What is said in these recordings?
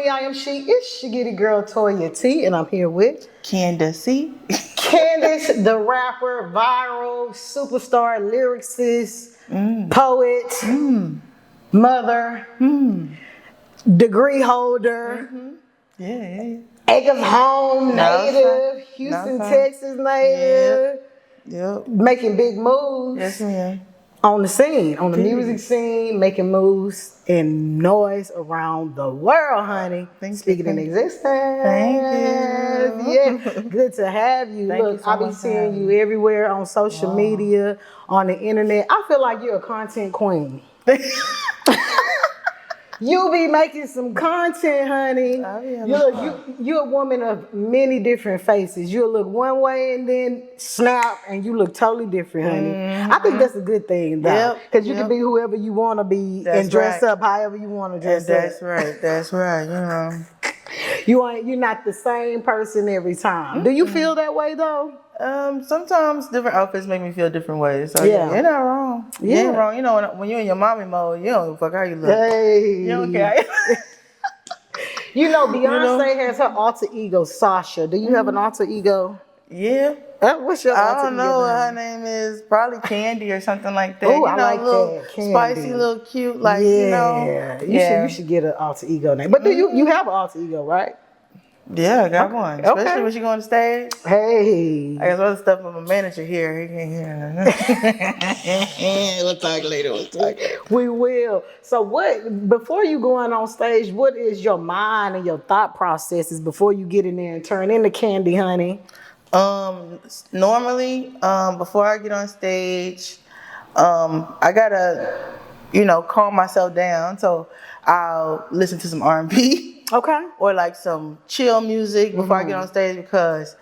Honey, I am she. It's Shiggity Girl Toya T, and I'm here with Canda'ce. Canda'ce the Rapper, viral, superstar, lyricist, poet, mother, degree holder, Yeah. Acres Home native, outside. Houston, Outside. Texas native, Yep. making big moves. Yes, ma'am. On the scene, on the Period. music scene, making moves and noise around the world, honey. Speaking in existence. Thank you. Yeah, good to have you. Thank Look, you so I be much for seeing having you me. everywhere on social media, on the internet. I feel like you're a content queen. You be making some content, honey. You're a woman of many different faces. You'll look one way and then snap, and you look totally different, honey. I think that's a good thing, though, because you can be whoever you want to be and dress up however you want to dress up. That's right. That's right. You're not the same person every time. Do you feel that way though? Sometimes different outfits make me feel different ways. So Yeah. you're not wrong. Yeah. You ain't wrong. You know, when you're in your mommy mode, you don't fuck how you look. Hey. You don't care. You know, Beyonce has her alter ego, Sasha. Do you have an alter ego? Yeah. What's your alter ego? I don't know what her name is. Probably Candy or something like that. Oh, you I know, like little that. Candy. Spicy, little cute, like you know. You should get an alter ego name. But do you have an alter ego, right? Yeah, I got one. Especially when she go on the stage. Hey. I got other stuff with my manager here. He can't hear. We'll talk later. We will. So before you going on stage, what is your mind and your thought processes before you get in there and turn into Candy, honey? Normally, before I get on stage, I gotta, calm myself down. So I'll listen to some R&B. Okay. Or like some chill music before I get on stage, because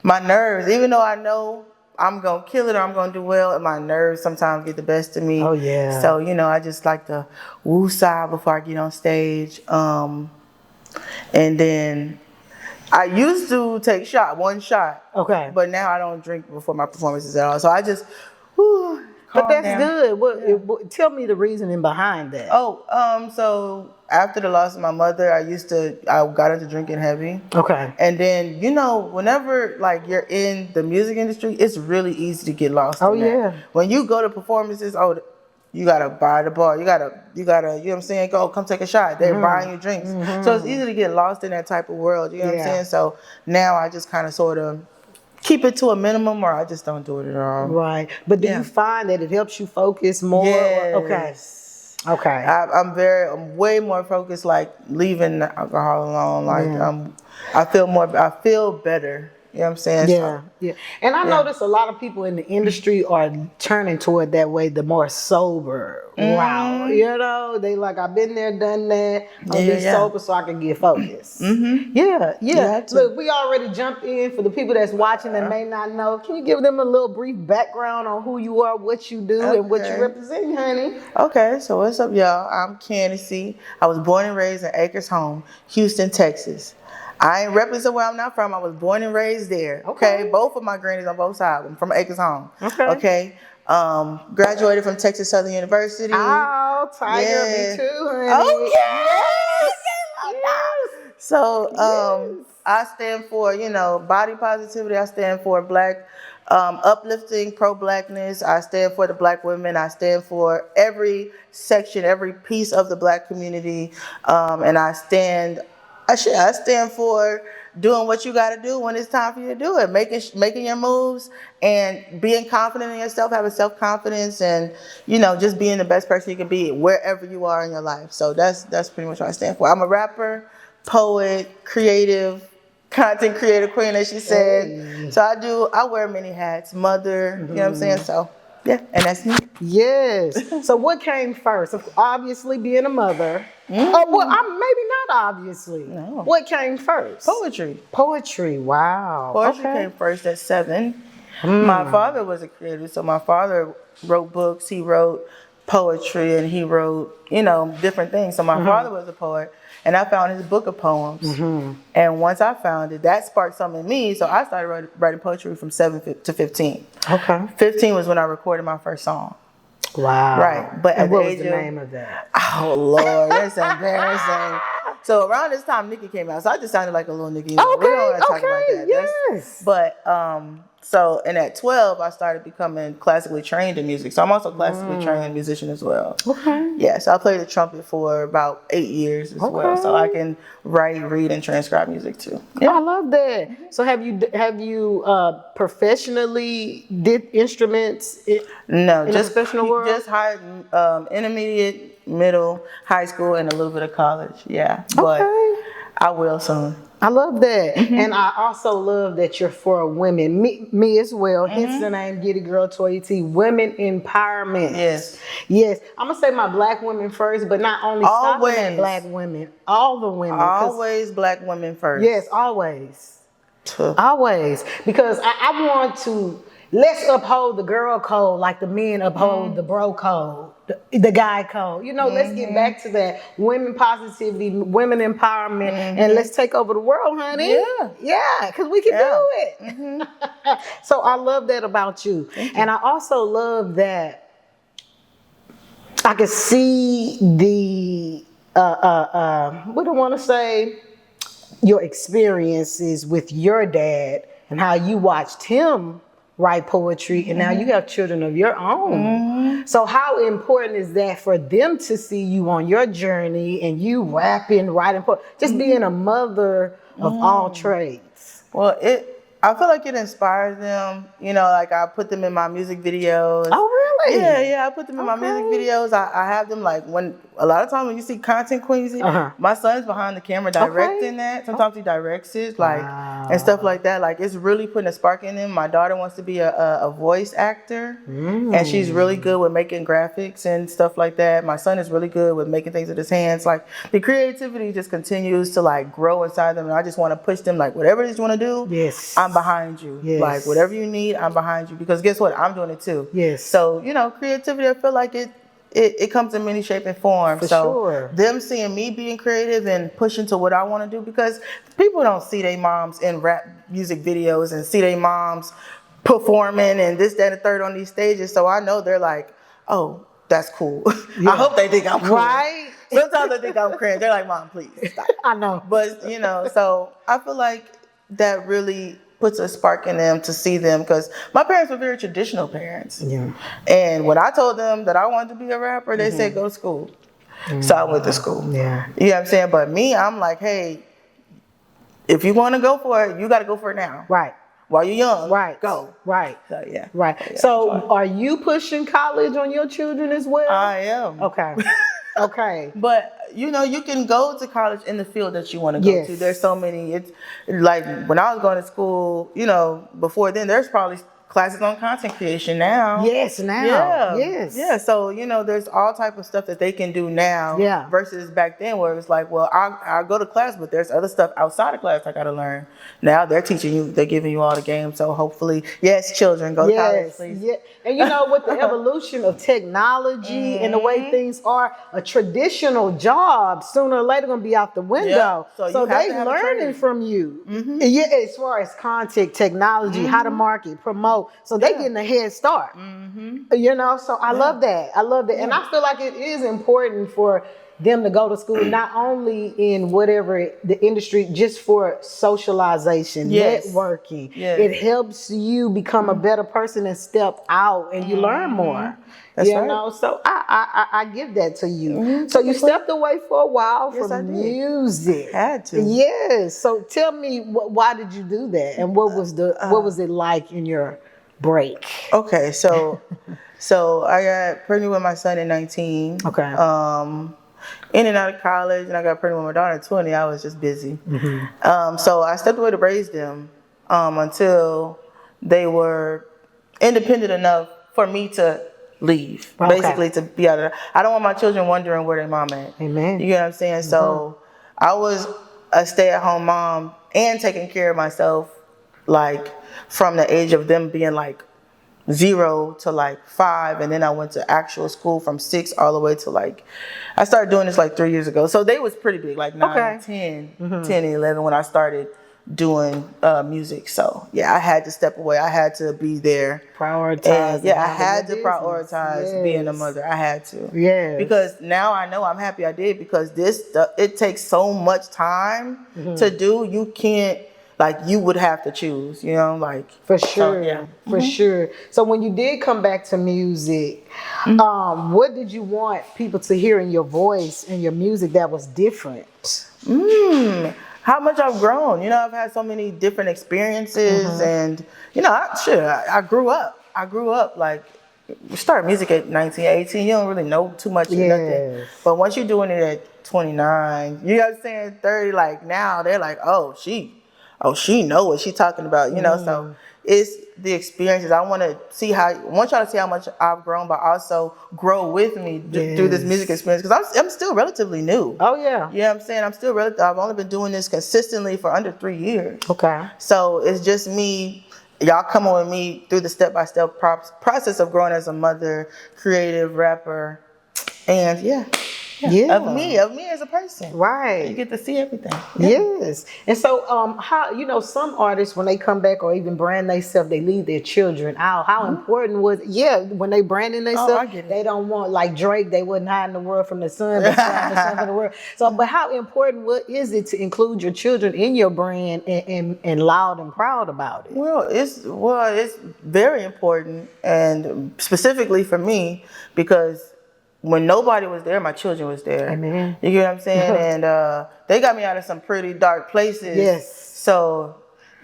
my nerves, even though I know I'm going to kill it or I'm going to do well, and my nerves sometimes get the best of me. Oh, yeah. So, I just like to woo-sah before I get on stage. And then I used to take one shot. Okay. But now I don't drink before my performances at all. So I just, But that's good. Tell me the reasoning behind that. So after the loss of my mother, I got into drinking heavy. Okay. And then, whenever like you're in the music industry, it's really easy to get lost in that. When you go to performances, you gotta buy the bar. You gotta, you know what I'm saying? Go, come take a shot. They're buying you drinks. So it's easy to get lost in that type of world. You know what I'm saying? So now I just kind of sort of keep it to a minimum, or I just don't do it at all. Right. But do you find that it helps you focus more? Yes. Okay. I'm way more focused, like leaving the alcohol alone. Like I feel better. You know what I'm saying? Yeah. And I notice a lot of people in the industry are turning toward that way, the more sober route. They like, I've been there, done that. I'm just sober so I can get focused. Yeah. Look, we already jumped in for the people that's watching and may not know. Can you give them a little brief background on who you are, what you do, and what you represent, honey? Okay, so what's up, y'all? I'm Canda'ce. I was born and raised in Acres Home, Houston, Texas. I ain't represent where I'm not from. I was born and raised there. Okay. Both of my grannies on both sides. I'm from Acres Home. Okay. Graduated from Texas Southern University. Oh, Tiger, me too, honey. Oh, yes. So, I stand for, body positivity. I stand for black, uplifting, pro-blackness. I stand for the black women. I stand for every section, every piece of the black community. And I stand for doing what you got to do when it's time for you to do it, making your moves and being confident in yourself, having self-confidence, and just being the best person you can be wherever you are in your life. So that's pretty much what I stand for. I'm a rapper, poet, creative, content creator queen, as she said. Hey. So I wear many hats, mother, you know what I'm saying? So yeah, and that's me. Yes. So what came first? Obviously being a mother. Maybe not obviously. No. What came first? Poetry. Wow. Poetry came first at 7. My father was a creator, so my father wrote books. He wrote poetry and he wrote, different things. So my father was a poet, and I found his book of poems. And once I found it, that sparked something in me. So I started writing poetry from 7 to 15. Okay. 15 was when I recorded my first song. Wow. Right. But and what was the name of that? Oh, Lord, that's embarrassing. So around this time, Nicki came out. So I just sounded like a little Nicki. We don't want to talk about that. Yes. But so, and at 12, I started becoming classically trained in music. So I'm also a classically trained musician as well. Okay. Yeah, so I played the trumpet for about 8 years as well. So I can write, read, and transcribe music too. Yeah. I love that. So have you professionally did instruments No, in just the professional world? Just hired intermediate, middle, high school, and a little bit of college. Yeah, but I will soon. I love that. And I also love that you're for women. Me as well. Hence the name Get It Girl Toya T. Women empowerment. Yes. Yes. I'm going to say my black women first, but not only stopping at black women. All the women. Always black women first. Yes, always. Always. Because I want to, let's uphold the girl code like the men uphold the bro code. The guy code. You know, let's get back to that. Women positivity, women empowerment, and let's take over the world, honey. Yeah. Yeah, because we can do it. So I love that about you. And I also love that I can see the, what do I want to say? Your experiences with your dad and how you watched him write poetry, and now you have children of your own. So how important is that for them to see you on your journey and you rapping, writing poetry, just being a mother of all trades? Well, I feel like it inspires them. You know, like I put them in my music videos. Oh, really? Yeah, I put them in my music videos. I have them like when a lot of times when you see content queens, my son's behind the camera directing that. Sometimes he directs it, like and stuff like that. Like it's really putting a spark in them. My daughter wants to be a voice actor, and she's really good with making graphics and stuff like that. My son is really good with making things with his hands. Like the creativity just continues to like grow inside them, and I just want to push them. Like whatever it is you want to do, yes, I'm behind you. Yes. Like whatever you need, I'm behind you. Because guess what? I'm doing it too. Yes. So you know, creativity. I feel like it comes in many shape and form. For sure. Them seeing me being creative and pushing to what I want to do, because people don't see their moms in rap music videos and see their moms performing and this, that, and the third on these stages. So I know they're like, oh, that's cool. Yeah. I hope they think I'm cool. Right? Sometimes they think I'm cringe. They're like, Mom, please stop. I know. But, you know, so I feel like that really puts a spark in them to see them, because my parents were very traditional parents. Yeah. And when I told them that I wanted to be a rapper, they said, go to school. So I went to school. Yeah. You know what I'm saying? But me, I'm like, hey, if you want to go for it, you got to go for it now. Right. While you're young, go. Right. So, yeah. Right. Yeah, so are you pushing college on your children as well? I am. Okay. Okay. But, you know, you can go to college in the field that you want to go to. There's so many. It's like when I was going to school, you know, before then, there's probably classes on content creation now. Yes, now. Yeah. Yes. Yeah. So, you know, there's all type of stuff that they can do now versus back then where it was like, well, I'll go to class, but there's other stuff outside of class I got to learn. Now they're teaching you, they're giving you all the games. So hopefully, yes, children, go to college, please. Yeah. And you know, with the evolution of technology and the way things are, a traditional job sooner or later going to be out the window. Yeah. So they learning from you. Yeah, as far as content, technology, how to market, promote. So they getting a head start. You know, so I love that. I love that. And I feel like it is important for them to go to school, not only in whatever the industry, just for socialization, networking. It helps you become a better person and step out and you learn more. That's you know, so I give that to you. So you stepped away for a while from music. Had to. Yes. So tell me, why did you do that, and what was it like in your break? Okay, so I got pregnant with my son at 19. Okay. In and out of college, and I got pregnant with my daughter at 20. I was just busy. So I stepped away to raise them until they were independent enough for me to leave. Basically, to be out of there. I don't want my children wondering where their mom at. Amen. You know what I'm saying? So I was a stay-at-home mom and taking care of myself, like from the age of them being like 0 to like 5, and then I went to actual school from 6 all the way to like, I started doing this like 3 years ago. So they was pretty big, like 9, 10, 10 and 11 when I started doing music. So yeah, I had to step away. I had to be there. Prioritize. And, I had to prioritize being a mother. I had to. Yeah. Because now I know I'm happy I did, because it takes so much time to do. You can't, like, you would have to choose, like. For sure. So, For sure. So when you did come back to music, what did you want people to hear in your voice and your music that was different? How much I've grown. I've had so many different experiences, and I grew up. Like, we started music at 19, 18. You don't really know too much of nothing. But once you're doing it at 29, you know what I'm saying, 30, like now they're like, she know what she's talking about, so it's the experiences. I want y'all to see how much I've grown, but also grow with me through this music experience, because I'm still relatively new. Oh yeah. You know what I'm saying? I've only been doing this consistently for under 3 years. Okay. So it's just me, y'all coming with me through the step-by-step process of growing as a mother, creative, rapper, and of me as a person. Right. You get to see everything. Yes. And so how, some artists, when they come back or even brand themselves, they leave their children out. How important was when they branding themselves, they don't want, like Drake, they wouldn't hide the world from the sun, but the sun from the world. So, but how important is it to include your children in your brand and loud and proud about it? Well, it's very important, and specifically for me, because when nobody was there, my children was there. Amen. You get what I'm saying? And they got me out of some pretty dark places. Yes. So,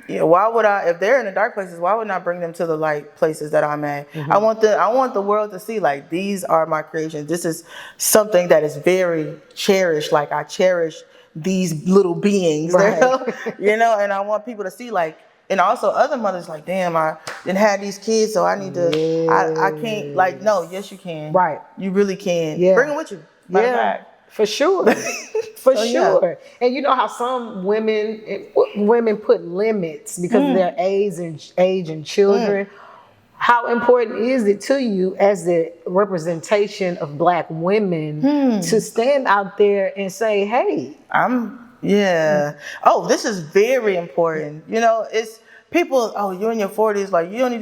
why would if they're in the dark places, why wouldn't I bring them to the light places that I'm at? I want the world to see, like, these are my creations. This is something that is very cherished. Like, I cherish these little beings, right. And I want people to see, like, and also other mothers, like, damn, I didn't have these kids, so I need to, I can't, like, no, yes, you can. Right. You really can. Yeah. Bring them with you. For sure. For sure. And you know how some women put limits because of their age and children. How important is it to you as the representation of Black women to stand out there and say, hey, oh, this is very important. It's people, you're in your 40s, like, you don't need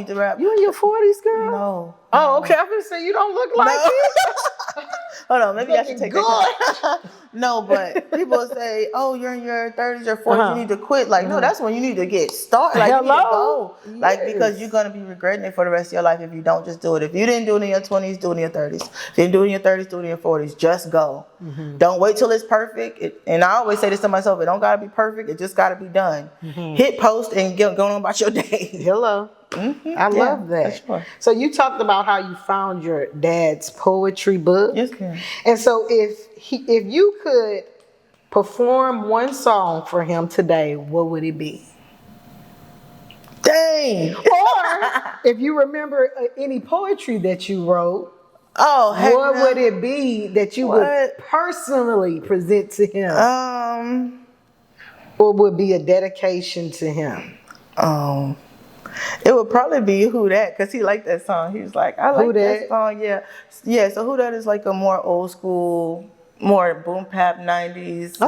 to rap. You in your 40s, girl? No. Oh, okay. I'm gonna say you don't look like it. Hold on, maybe I should take that. No, but people say, you're in your 30s or 40s, you need to quit. Like, no, that's when you need to get started. Like, you need to go. Yes. Like, because you're going to be regretting it for the rest of your life if you don't just do it. If you didn't do it in your 20s, do it in your 30s. If you didn't do it in your 30s, do it in your 40s. Just go. Don't wait till it's perfect. And I always say this to myself, it don't got to be perfect. It just got to be done. Hit post and go on about your day. Hello. I love that. Sure. So you talked about how you found your dad's poetry book. Yes, ma'am. And so if you could perform one song for him today, what would it be? Dang. Or if you remember any poetry that you wrote, what would it be that you would personally present to him? Or would be a dedication to him? It would probably be Who Dat, because he liked that song. He was like, I like that song, yeah. So Who Dat is like a more old school, more boom bap 90s,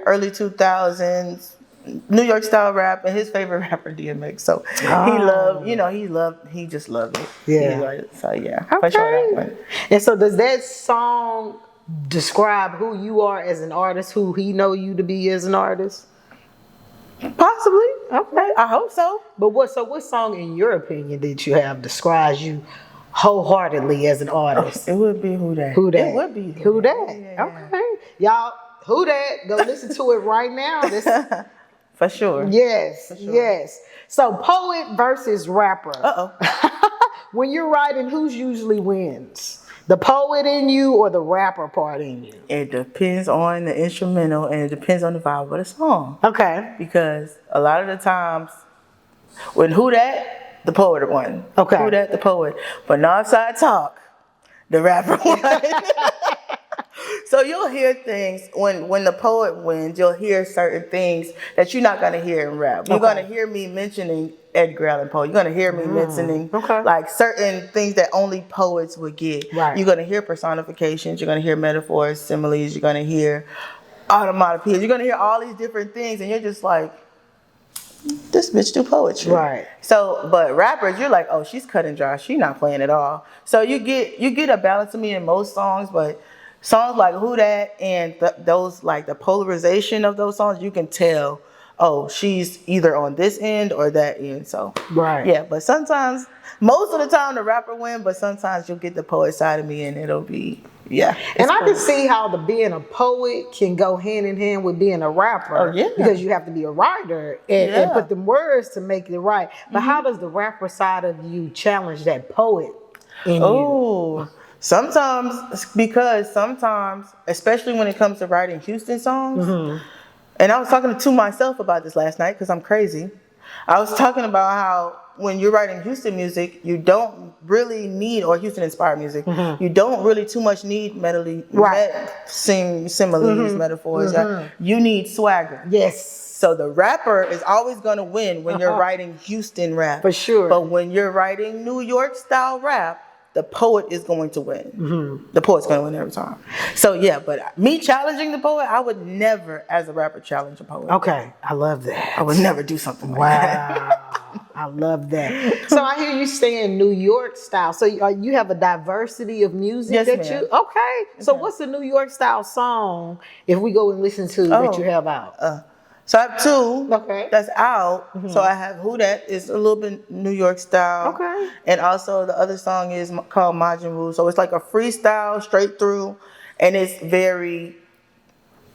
early 2000s, New York style rap, and his favorite rapper DMX. So he just loved it. Yeah. For sure that one. And so does that song describe who you are as an artist, who he know you to be as an artist? Possibly. Okay. I hope so. But what song, in your opinion, did you have describes you wholeheartedly as an artist? It would be Who Dat. Who Dat. It would be Who Dat. Yeah. Okay. Y'all, Who Dat, go listen to it right now. For sure. Yes. Yes. So poet versus rapper. When you're writing, who's usually wins? The poet in you or the rapper part in you? It depends on the instrumental, and it depends on the vibe of the song. Okay. Because a lot of the times, when Who Dat, the poet won. Okay. Who Dat, the poet. But Northside Talk, the rapper won. So you'll hear things, when the poet wins, you'll hear certain things that you're not going to hear in rap. You're going to hear me mentioning Edgar Allan Poe. You're going to hear me mentioning like certain things that only poets would get. Right. You're going to hear personifications. You're going to hear metaphors, similes. You're going to hear automatopoeias. You're gonna hear all these different things, and you're just like, this bitch do poetry. Right. So, but rappers, you're like, oh, she's cut and dry. She's not playing at all. So you get a balance of me in most songs, but songs like Who That and those like the polarization of those songs, you can tell, oh, she's either on this end or that end. So Right. yeah, but sometimes, most of the time the rapper win, but sometimes you'll get the poet side of me and it'll be, yeah. And I can see how being a poet can go hand in hand with being a rapper. Oh, yeah. Because you have to be a writer and put the words to make it right. But how does the rapper side of you challenge that poet in you? Sometimes, because sometimes, especially when it comes to writing Houston songs, and I was talking to myself about this last night because I'm crazy. I was talking about how when you're writing Houston music, you don't really need, or Houston inspired music, you don't really too much need similes, metaphors. You need swagger. Yes. So the rapper is always going to win when you're writing Houston rap. For sure. But when you're writing New York style rap, the poet is going to win. The poet's going to win every time. So yeah, but me challenging the poet, I would never, as a rapper, challenge a poet. Okay, I love that. I would never do something like that. Wow, I love that. So I hear you saying New York style. So you have a diversity of music Yes, that ma'am. you. Okay. So what's the New York style song if we go and listen to that you have out? So I have two that's out. So I have Who That is a little bit New York style. Okay. And also the other song is called Majin Wu. So it's like a freestyle straight through, and it's very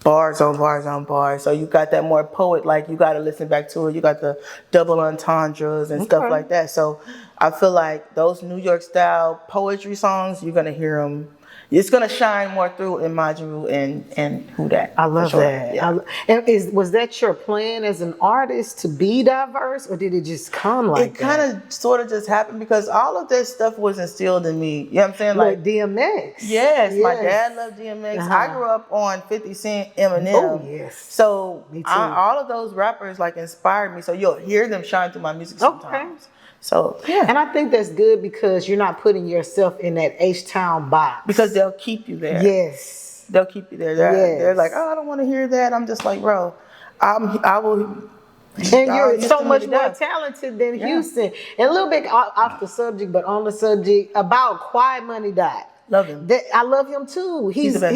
bars on bars on bars. So you got that more poet, like you got to listen back to it. You got the double entendres and stuff like that. So I feel like those New York style poetry songs, you're going to hear them. It's gonna shine more through in Majin and Who That. I love that. Yeah. And was that your plan as an artist to be diverse, or did it just come like that? It kind of sort of just happened because all of that stuff was instilled in me. You know what I'm saying? Like DMX. Yes, my dad loved DMX. I grew up on 50 Cent, Eminem. Oh yes. So me too. All of those rappers like inspired me. So you'll hear them shine through my music sometimes. So yeah, and I think that's good because you're not putting yourself in that H-Town box. Because they'll keep you there. Yes, they'll keep you there. They're like, oh, I don't want to hear that. I'm just like, bro, I will. And you're so much more talented than Houston. And a little bit off the subject, but on the subject about Quiet Money Dot. Love him. I love him too. He's good.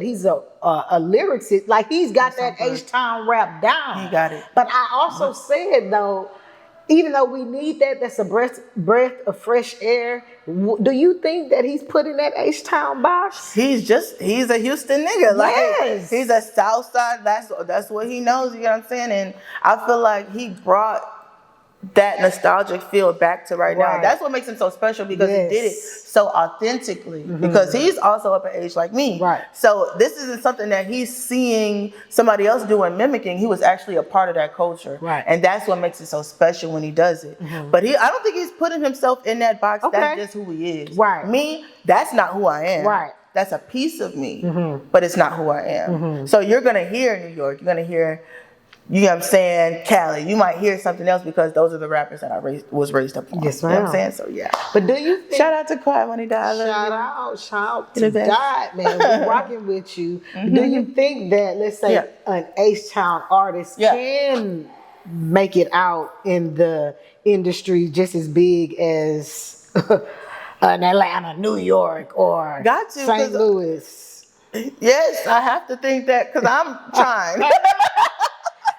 He's a lyricist. Like he's got that H-Town rap down. He got it. But I also said though, even though we need that, that's a breath of fresh air. Do you think that he's put in that H-Town box? He's a Houston nigga. Like Yes. he's a South Side. That's what he knows. You know what I'm saying? And I feel like he brought that nostalgic feel back to right now. That's what makes him so special because he did it so authentically. Because he's also up in age like me. Right. So this isn't something that he's seeing somebody else do and mimicking. He was actually a part of that culture. Right. And that's what makes it so special when he does it. But I don't think he's putting himself in that box. That's just who he is. Right. Me, that's not who I am. Right. That's a piece of me, but it's not who I am. So you're going to hear New York. You're going to hear, you know what I'm saying, Cali. You might hear something else because those are the rappers that I was raised up on. Yes, ma'am. You know what I'm saying? So yeah. But do you think, shout out to Quiet Money Dot. Shout out to Dot, man. We're rocking with you. Do you think that, let's say, an H-Town artist can make it out in the industry just as big as an Atlanta, New York, or St. Louis? Yes, I have to think that because I'm trying.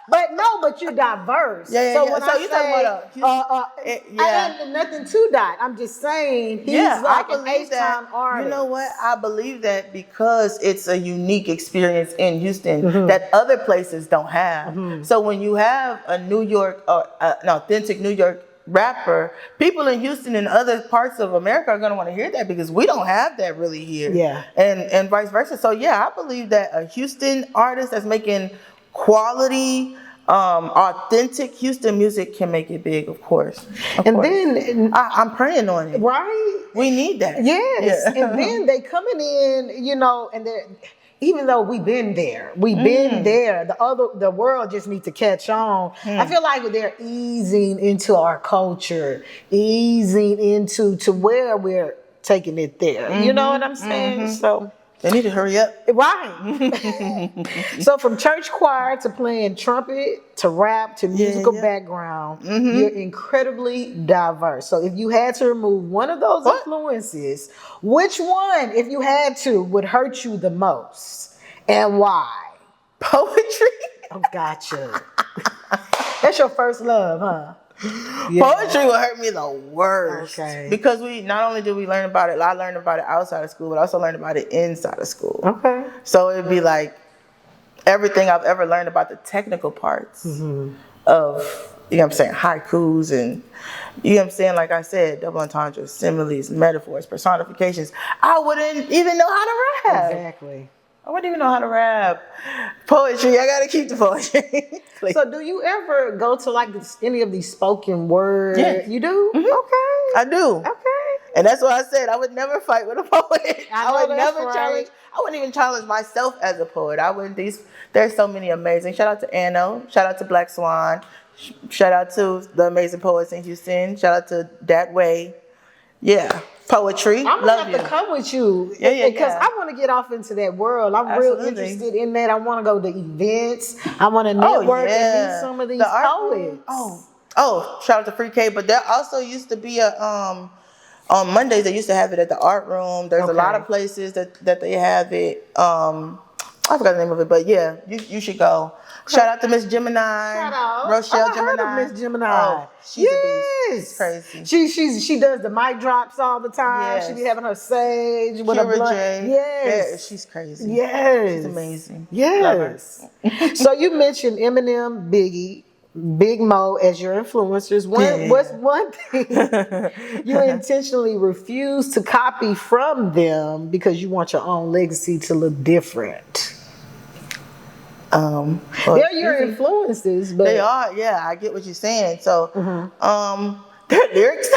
But you're diverse. So when so you talking about I have nothing to Dot. I'm just saying he's like an H-Town artist. You know what? I believe that because it's a unique experience in Houston that other places don't have. So when you have a New York or an authentic New York rapper, people in Houston and other parts of America are going to want to hear that because we don't have that really here. Yeah. And vice versa. So yeah, I believe that a Houston artist that's making quality, authentic Houston music can make it big, of course. Then I'm praying on it. Right? We need that. Yes. And then they coming in, you know, and they're, even though we've been there, the world just needs to catch on. I feel like they're easing into our culture, easing into where we're taking it there. You know what I'm saying? So They need to hurry up. Right. So from church choir to playing trumpet to rap to musical background, you're incredibly diverse. So if you had to remove one of those influences, which one, if you had to, would hurt you the most and why? Poetry. Oh, gotcha. That's your first love, huh? Yeah. Poetry will hurt me the worst. Okay. Because we not only do we learn about it, I learned about it outside of school, but I also learned about it inside of school. Okay. So it'd be like everything I've ever learned about the technical parts of, you know what I'm saying, haikus and, you know what I'm saying, like I said, double entendres, similes, metaphors, personifications. I wouldn't even know how to rap. Exactly. I wouldn't even know how to rap. Poetry, I gotta keep the poetry. So do you ever go to like any of these spoken word? Yes. You do? Okay. I do. Okay. And that's why I said I would never fight with a poet. I would never right. challenge. I wouldn't even challenge myself as a poet. I wouldn't. There's so many amazing. Shout out to Anno. Shout out to Black Swan. Shout out to the amazing poets in Houston. Shout out to Dat Way. Yeah. Poetry. I'm gonna have to come with you because I want to get off into that world. I'm real interested in that. I want to go to events. I want to network and meet some of these poets. Oh, shout out to Free K. But there also used to be a on Mondays they used to have it at the art room. There's a lot of places that they have it. I forgot the name of it, but yeah, you should go. Shout out to Miss Gemini. Shout out. Rochelle Gemini. Gemini. Heard of Miss Gemini. Oh, she's a beast. She's crazy. She does the mic drops all the time. She be having her sage with her blood. Yes. Yeah, she's crazy. Yes. She's amazing. Yes. So you mentioned Eminem, Biggie, Big Mo as your influencers. What's one thing you intentionally refuse to copy from them because you want your own legacy to look different? They're your influences, but they are. Yeah, I get what you're saying. So, their lyrics.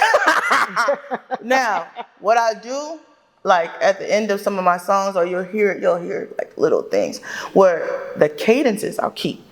Now, what I do, like at the end of some of my songs, or you'll hear like little things where the cadences I'll keep,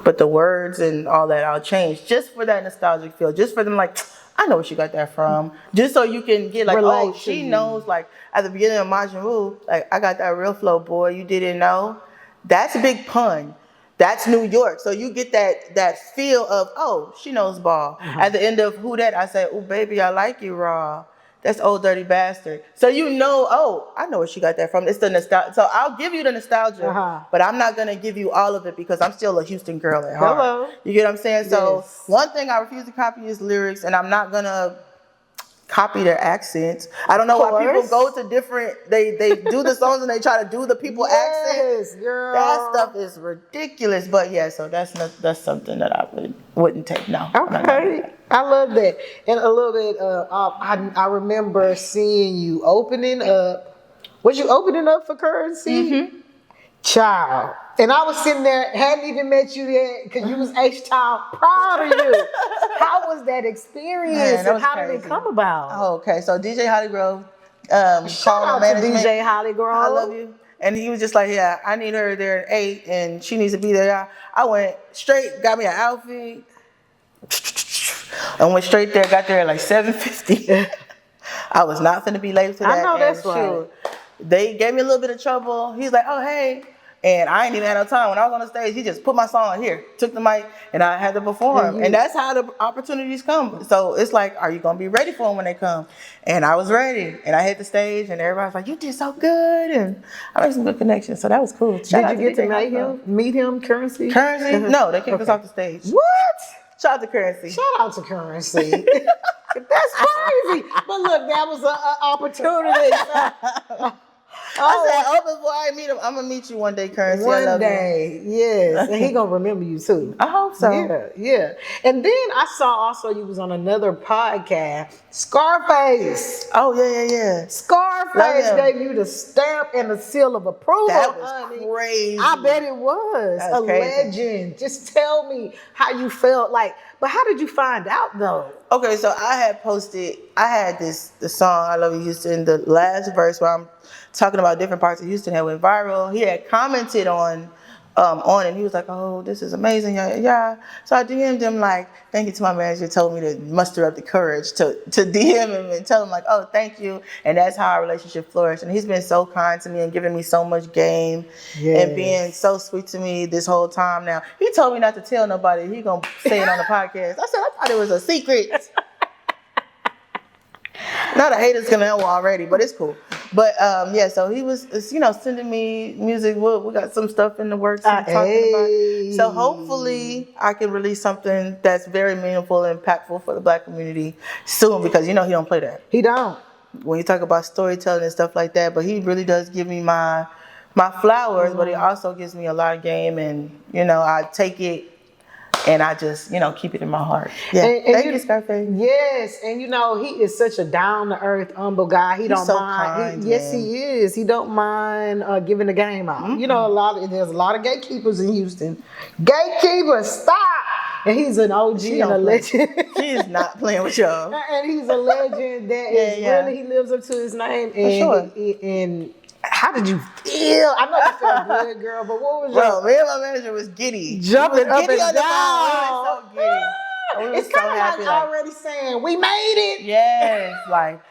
but the words and all that I'll change just for that nostalgic feel, just for them like, I know where she got that from, just so you can get like, oh, she knows, like at the beginning of Majin Buu, like I got that real flow, boy, you didn't know. That's a big pun. That's New York. So you get that feel of, oh, she knows ball. At the end of Who That, I say, oh, baby, I like you raw. That's Old Dirty Bastard. So you know, oh, I know where she got that from. It's the nostalgia. So I'll give you the nostalgia, but I'm not going to give you all of it because I'm still a Houston girl at heart. Hello. You get what I'm saying? So one thing I refuse to copy is lyrics, and I'm not going to copy their accents. I don't know why people go to different, they do the songs and they try to do the people accents. Girl. That stuff is ridiculous. But yeah, so that's something that I wouldn't take. No. Okay. I love that. And a little bit, I remember seeing you opening up. Was you opening up for Currency? Child. And I was sitting there, hadn't even met you yet, because you was H-Town, proud of you. How was that experience? Man, and how did it come about? Oh, okay. So DJ Holly Grove, shout out to DJ Holly Grove. I love you. And he was just like, yeah, I need her there at 8, and she needs to be there. I went straight, got me an outfit, and went straight there, got there at like 7:50. I was not finna be late for that. I know that's right. They gave me a little bit of trouble. He's like, oh, hey. And I ain't even had no time. When I was on the stage, he just put my song here, took the mic, and I had to perform. And that's how the opportunities come. So it's like, are you going to be ready for them when they come? And I was ready. And I hit the stage, and everybody was like, you did so good. And I made some good connections. So that was cool. Did you get to meet him, Currency? Currency? No, they kicked us off the stage. What? Shout out to Currency. Shout out to Currency. That's crazy. But look, that was an opportunity. I said, oh, before I meet him, I'm going to meet you one day, Currency. One day, yes. And he going to remember you, too. I hope so. Yeah. And then I saw also you was on another podcast, Scarface. Oh, yeah. Scarface gave you the stamp and the seal of approval. That was crazy. I bet it was. That was crazy. Legend. Just tell me how you felt like. But how did you find out, though? Okay, so I had the song, I Love You, Houston, the last verse where I'm talking about different parts of Houston that went viral. He had commented on on, and he was like, "Oh, this is amazing, yeah, yeah." So I DM'd him like, "Thank you to my manager, told me to muster up the courage to DM him and tell him like, oh, thank you." And that's how our relationship flourished. And he's been so kind to me and giving me so much game and being so sweet to me this whole time. Now he told me not to tell nobody. He gonna say it on the podcast. I said I thought it was a secret. Now the haters gonna know already, but it's cool. But yeah, so he was, sending me music. We got some stuff in the works we're talking about. So hopefully I can release something that's very meaningful and impactful for the Black community soon, because he don't play that. He don't. When you talk about storytelling and stuff like that, but he really does give me my flowers, but he also gives me a lot of game, and I take it. And I just, keep it in my heart. Yeah. Thank you, Scarface. Yes. And he is such a down-to-earth, humble guy. He's don't so mind. Kind, yes, he is. He don't mind giving the game out. Mm-hmm. There's a lot of gatekeepers in Houston. Gatekeepers, stop! And he's an OG and a legend. She is not playing with y'all. And he's a legend that really, he lives up to his name. And, for sure. And how did you feel? I know you felt good, girl, but what was your... me and my manager was giddy. Jumping up and down. We were so giddy. It's kind of like already saying, we made it. Yes, like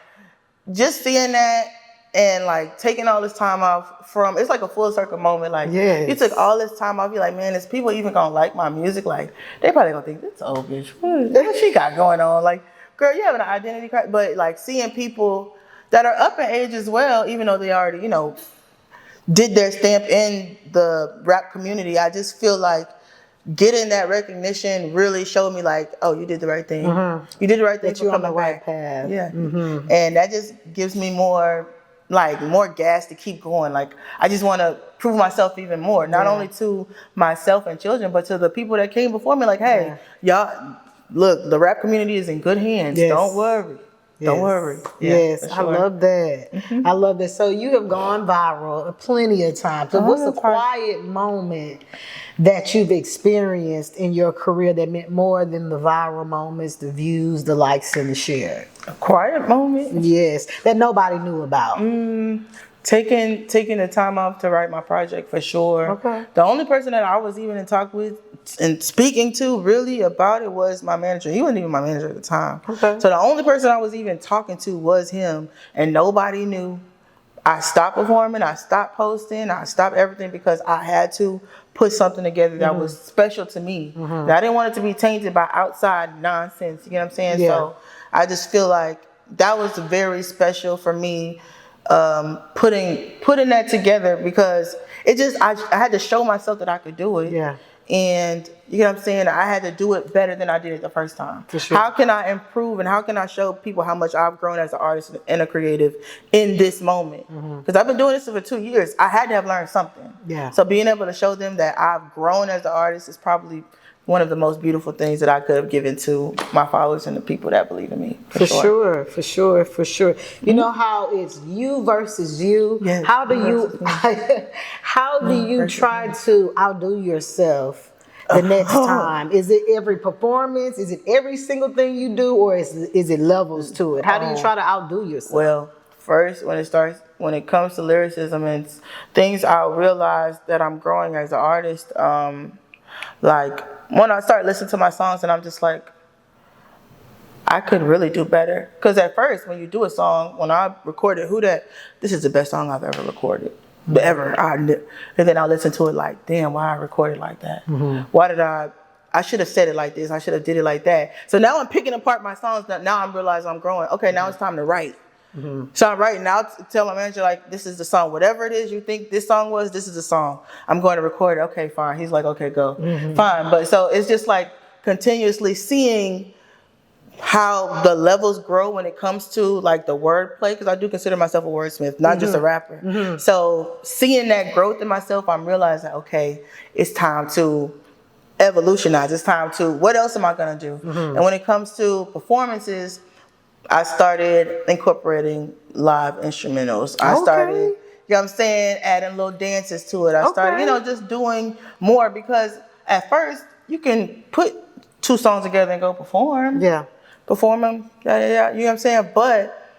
just seeing that and like taking all this time off from, it's like a full circle moment. Like you took all this time off. You're like, man, is people even gonna like my music? Like they probably gonna think, this old bitch, what she got going on? Like, girl, you have an identity crisis. But like seeing people that are up in age as well, even though they already, did their stamp in the rap community, I just feel like getting that recognition really showed me like, oh, you did the right thing. Mm-hmm. You did the right thing. That you're on the right path. Yeah. Mm-hmm. And that just gives me more gas to keep going. Like, I just want to prove myself even more, not only to myself and children, but to the people that came before me. Like, hey, y'all, look, the rap community is in good hands. Yes. Don't worry. Don't worry. Yes, sure. I love that. Mm-hmm. I love that. So you have gone viral plenty of times. So what's a quiet moment that you've experienced in your career that meant more than the viral moments, the views, the likes, and the share? A quiet moment? Yes, that nobody knew about. Taking the time off to write my project, for sure. Okay. The only person that I was even in talk with and speaking to really about it was my manager. He wasn't even my manager at the time. Okay. So the only person I was even talking to was him, and nobody knew. I stopped performing, I stopped posting, I stopped everything because I had to put something together that was special to me. Mm-hmm. Now, I didn't want it to be tainted by outside nonsense, you know what I'm saying? Yeah. So I just feel like that was very special for me, putting that together, because it just, I had to show myself that I could do it. Yeah. And you know what I'm saying? I had to do it better than I did it the first time. For sure. How can I improve, and how can I show people how much I've grown as an artist and a creative in this moment? Because I've been doing this for 2 years. I had to have learned something. Yeah. So being able to show them that I've grown as an artist is probably one of the most beautiful things that I could have given to my followers and the people that believe in me. For sure. You know how it's you versus you. Yes. How do you try to outdo yourself the next time? Is it every performance? Is it every single thing you do, or is it levels to it? How do you try to outdo yourself? Well, first, when it comes to lyricism and things, I realize that I'm growing as an artist. Like, when I start listening to my songs and I'm just like, I could really do better. Because at first, when you do a song, when I recorded Who That, this is the best song I've ever recorded. Ever. And then I'll listen to it like, damn, why I recorded like that? Mm-hmm. Why did I should have said it like this. I should have did it like that. So now I'm picking apart my songs. Now I'm realizing I'm growing. Okay, now it's time to write. Mm-hmm. So I'm writing. Now tell my manager, like, this is the song. Whatever it is you think this song was, this is the song. I'm going to record it. Okay, fine. He's like, okay, go. Mm-hmm. Fine. But so it's just like continuously seeing how the levels grow when it comes to like the wordplay, because I do consider myself a wordsmith, not just a rapper. Mm-hmm. So seeing that growth in myself, I'm realizing, okay, it's time to evolutionize. It's time to, what else am I going to do? Mm-hmm. And when it comes to performances, I started incorporating live instrumentals. I started, you know what I'm saying, adding little dances to it. I started, just doing more, because at first you can put 2 songs together and go perform. Yeah. Perform them. Yeah. You know what I'm saying? But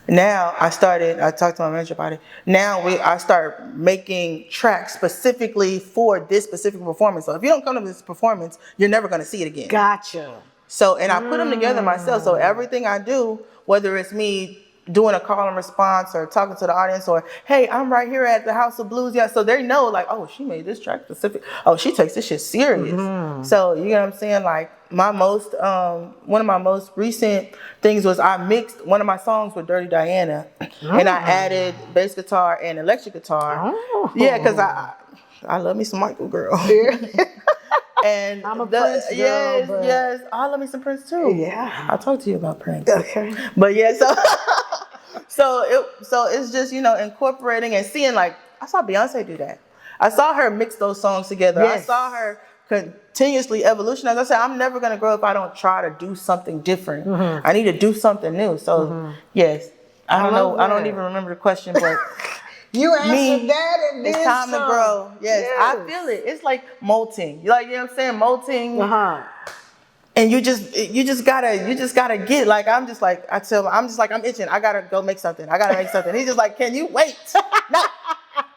Now I talked to my manager about it. Now I start making tracks specifically for this specific performance. So if you don't come to this performance, you're never going to see it again. Gotcha. So, and I put them together myself. So everything I do, whether it's me doing a call and response or talking to the audience or, hey, I'm right here at the House of Blues. Yeah. So they know like, oh, she made this track specific. Oh, she takes this shit serious. So, you know what I'm saying? Like one of my most recent things was I mixed one of my songs with Dirty Diana and I added bass guitar and electric guitar. Yeah. Cause I love me some Michael, girl. And I'm a Prince girl. Yes. I love me some Prince too. Yeah. I'll talk to you about Prince. Okay. But yeah, so it's just, incorporating and seeing, like, I saw Beyonce do that. I saw her mix those songs together. Yes. I saw her continuously evolution. As I said, I'm never gonna grow if I don't try to do something different. I need to do something new. So yes. I don't know. I don't even remember the question, but you answered that and it's time to grow. Yes, I feel it. It's like molting. Like, you know what I'm saying? Molting. And you just gotta get, like, I'm itching. I gotta go make something. He's just like, can you wait? No,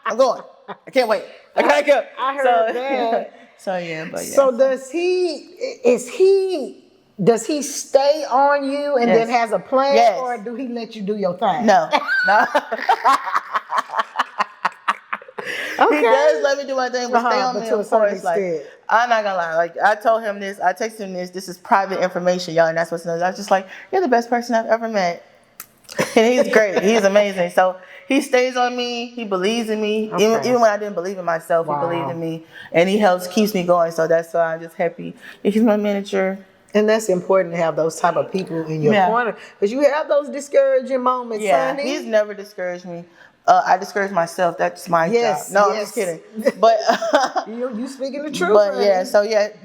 I'm going. I can't wait. I gotta go. I heard that. So yeah, but yeah. So does he stay on you and then has a plan, or do he let you do your thing? No. Okay. He does let me do my thing, but stay on me, of course. Like, I'm not gonna lie. Like, I told him this, I texted him this. This is private information, y'all, and that's what's known. I was just like, you're the best person I've ever met, and he's great. He's amazing. So he stays on me. He believes in me, even when I didn't believe in myself. He believed in me, and he keeps me going. So that's why I'm just happy. He's my manager. And that's important to have those type of people in your corner, because you have those discouraging moments. Sonny. He's never discouraged me. I discourage myself. That's my job. No, I'm just kidding. But you speaking the truth. But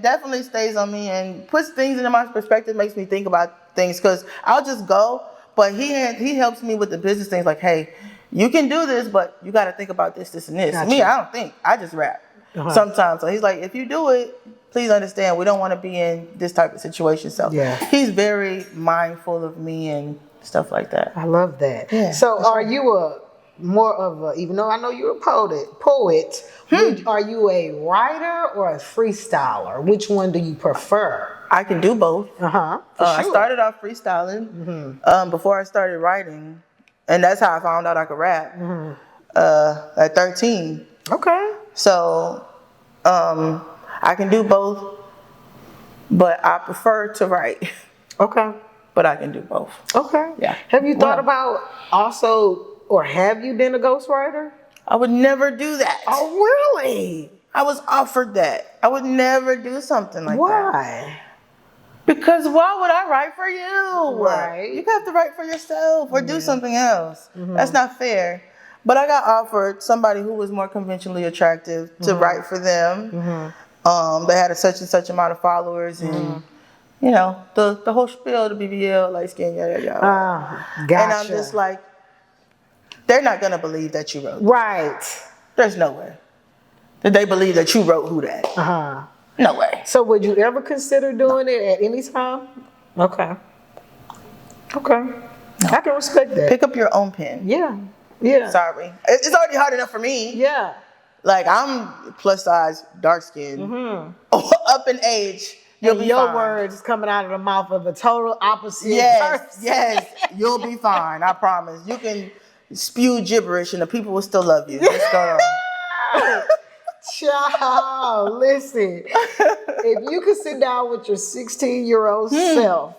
definitely stays on me and puts things into my perspective. Makes me think about things, because I'll just go. But he helps me with the business things. Like, hey, you can do this, but you got to think about this, this, and this. Gotcha. Me, I don't think. I just rap sometimes. So he's like, if you do it, please understand, we don't want to be in this type of situation. So he's very mindful of me and stuff like that. I love that. Yeah, so are you more of a, even though I know you're a poet, are you a writer or a freestyler? Which one do you prefer? I can do both. Sure. I started off freestyling before I started writing, and that's how I found out I could rap at 13. Okay. So I can do both, but I prefer to write. Okay. But I can do both. Okay. Yeah. Have you thought about also, or have you been a ghostwriter? I would never do that. Oh, really? I was offered that. I would never do something like that. Why? Because why would I write for you? Right. You have to write for yourself or do something else. That's not fair. But I got offered somebody who was more conventionally attractive to write for them. They had a such and such amount of followers and the whole spiel, the BBL, light skin, yada. Gotcha. And I'm just like, they're not gonna believe that you wrote. Right. There's no way that they believe that you wrote who that. No way. So would you ever consider doing it at any time? Okay. No. I can respect that. Pick up your own pen. Yeah. Sorry. It's already hard enough for me. Yeah. Like, I'm plus size, dark skin, up in age. Your words coming out of the mouth of a total opposite person. Yes, you'll be fine. I promise. You can spew gibberish and the people will still love you. Just go on. Child, listen. If you could sit down with your 16-year-old self,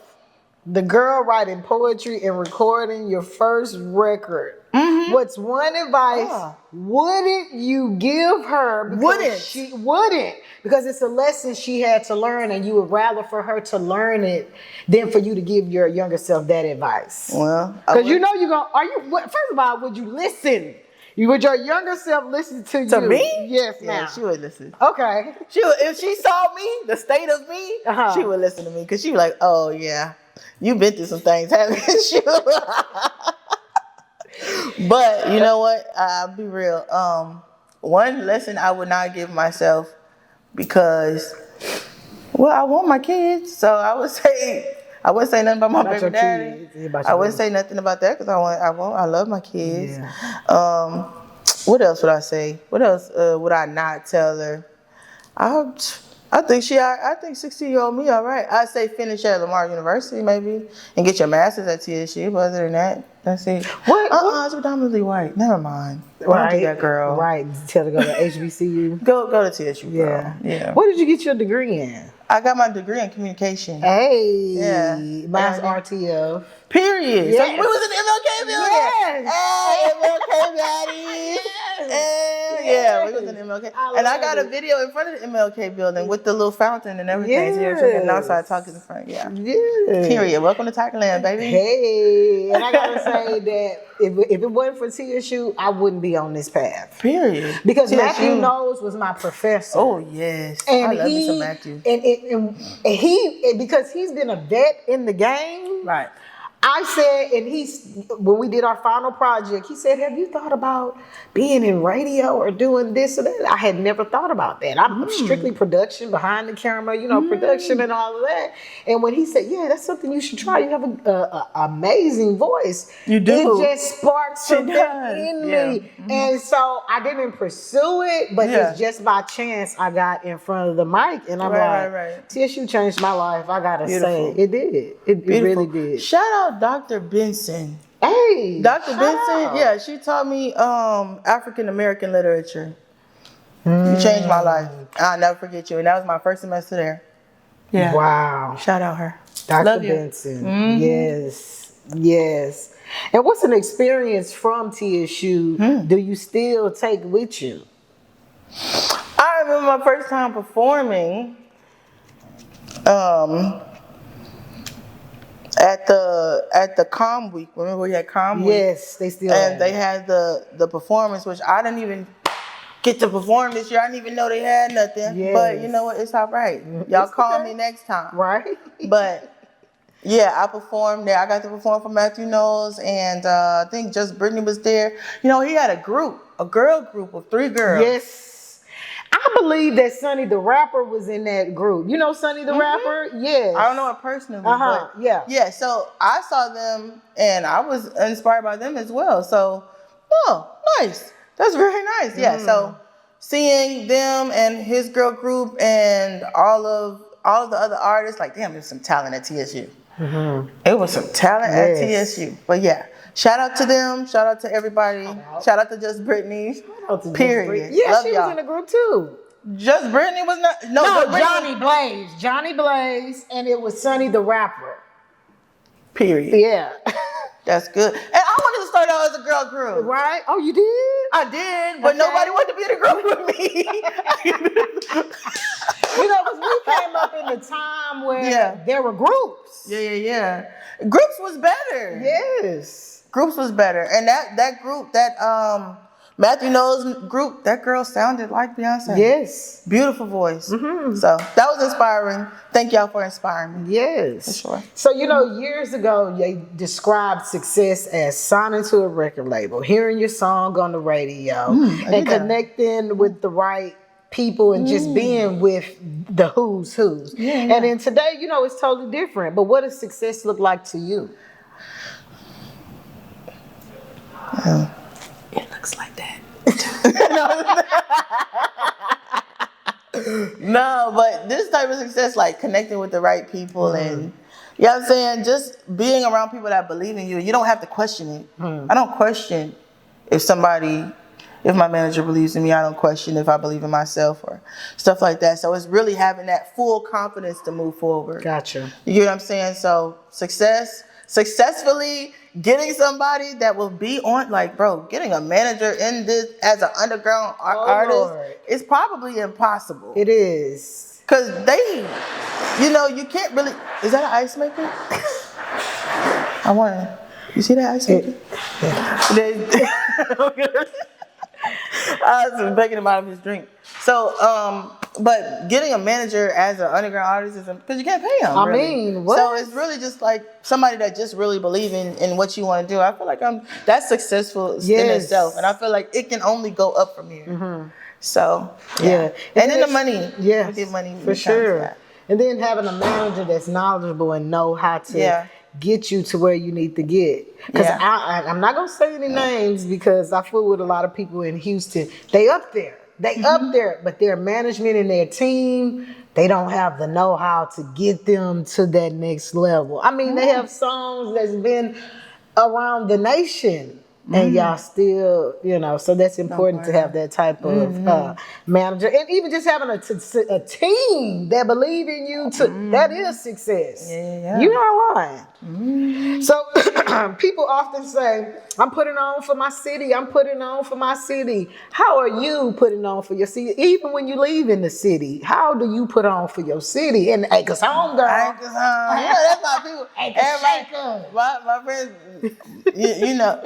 the girl writing poetry and recording your first record, what's one advice wouldn't you give her? She wouldn't. Because it's a lesson she had to learn, and you would rather for her to learn it than for you to give your younger self that advice. Well, because you know you're going to, first of all, would you listen? Would your younger self listen to you? To me? Yes, yeah, she would listen. Okay. If she saw me, the state of me, she would listen to me. Because she was like, oh, yeah, you've been through some things, haven't you? But you know what? I'll be real. One lesson I would not give myself, because, well, I want my kids. So I would say, I wouldn't say nothing about my About baby your daddy. kids. About I your wouldn't baby. say nothing about that because I love my kids. Yeah. What else would I say? What else would I not tell her? I think 16-year-old me, all right. I'd say finish at Lamar University maybe and get your master's at TSU. But other than that, that's it. What? It's predominantly white. Never mind. Right. Don't do that, girl. Right. Tell her to go to HBCU. Go to TSU, girl. Yeah. Yeah. What did you get your degree in? I got my degree in communication. Hey. Yeah. Mine's RTF. Period. Yes. So we was in the MLK building. Yes. Hey, MLK daddy. Yeah, we was in the MLK. I got a video in front of the MLK building with the little fountain and everything. Yes. So you're drinking outside talking in front. Yeah. Yeah. Period. Welcome to Thailand, baby. Hey. And I gotta say that if it wasn't for TSU, I wouldn't be on this path. Period. Because TSU. Matthew Knowles was my professor. Oh yes. And I love me some Matthew. And he, because he's been a vet in the game. Right. I said, and when we did our final project, he said, have you thought about being in radio or doing this or that? I had never thought about that. I'm strictly production, behind the camera, production and all of that. And when he said, yeah, that's something you should try. You have an amazing voice. You do. It just sparked something in me. Mm-hmm. And so I didn't pursue it, but it's just by chance I got in front of the mic. And I'm like, TSU changed my life. I got to say, it did. It really did. Shout out Dr. Benson. Hey, Dr. Benson, yeah, she taught me African American literature. She changed my life. I'll never forget you. And that was my first semester there. Yeah. Wow. Shout out her. Dr. Love Benson. Mm-hmm. Yes. And what's an experience from TSU do you still take with you? I remember my first time performing at the Com Week. Remember we had Com Week? Yes, they still have. And they had the performance, which I didn't even get to perform this year. I didn't even know they had nothing. Yes. But you know what? It's all right. Y'all call me next time. Right. But yeah, I performed there. I got to perform for Matthew Knowles, and I think Just Brittany was there. He had a girl group of 3 girls. Yes. I believe that Sonny the Rapper was in that group. You know Sonny the Rapper? Yes. I don't know it personally, but yeah. So I saw them, and I was inspired by them as well. So, nice. That's very nice. Yeah. So seeing them and his girl group and all of the other artists, like, damn, there's some talent at TSU. Mm-hmm. It was some talent at TSU. But yeah. Shout out to them. Shout out to everybody. Shout out to Just Brittany. Period. Yeah, Love she y'all. was in the group too. Just Brittany was not. No, Johnny Blaze. Johnny Blaze, and it was Sonny the Rapper. Period. Yeah. That's good. And I wanted to start out as a girl group. Right? Oh, you did? I did, but nobody wanted to be in a group with me. Because we came up in the time where there were groups. Yeah. Groups was better. Yes. Groups was better. And that group, that Matthew Knowles group, that girl sounded like Beyonce. Yes. Beautiful voice. Mm-hmm. So that was inspiring. Thank y'all for inspiring me. Yes. For sure. So, years ago, they described success as signing to a record label, hearing your song on the radio, and connecting with the right people and just being with the who's who's. Yeah. And then today, it's totally different. But what does success look like to you? It looks like that. No, but this type of success, like connecting with the right people and, you know what I'm saying, just being around people that believe in you. You don't have to question it. I don't question if my manager believes in me. I don't question if I believe in myself or stuff like that. So it's really having that full confidence to move forward. Gotcha. You get what I'm saying? So successfully getting somebody that will be on, like, bro, getting a manager in this as an underground artist Lord. is probably impossible. It is. Because you can't really, is that an ice maker? You see that ice maker? I was begging him out of his drink. So, but getting a manager as an underground artist is because you can't pay him. I mean, what? So it's really just like somebody that just really believes in what you want to do. I feel like that's successful in itself, and I feel like it can only go up from here. Mm-hmm. So and then the money, we get money for sure. And then having a manager that's knowledgeable and know how to get you to where you need to get. Because I'm not going to say any names because I fool with a lot of people in Houston. They up there. Up there, but their management and their team, they don't have the know-how to get them to that next level. I mean, they have songs that's been around the nation. And y'all still, so that's important to have that type of manager. And even just having a team that believe in you, that is success. You're not lying. So people often say, I'm putting on for my city. I'm putting on for my city. How are you putting on for your city? Even when you leave in the city, how do you put on for your city? And Acres Home, girl. Acres Home. Yeah, that's my people. Everybody, my friends,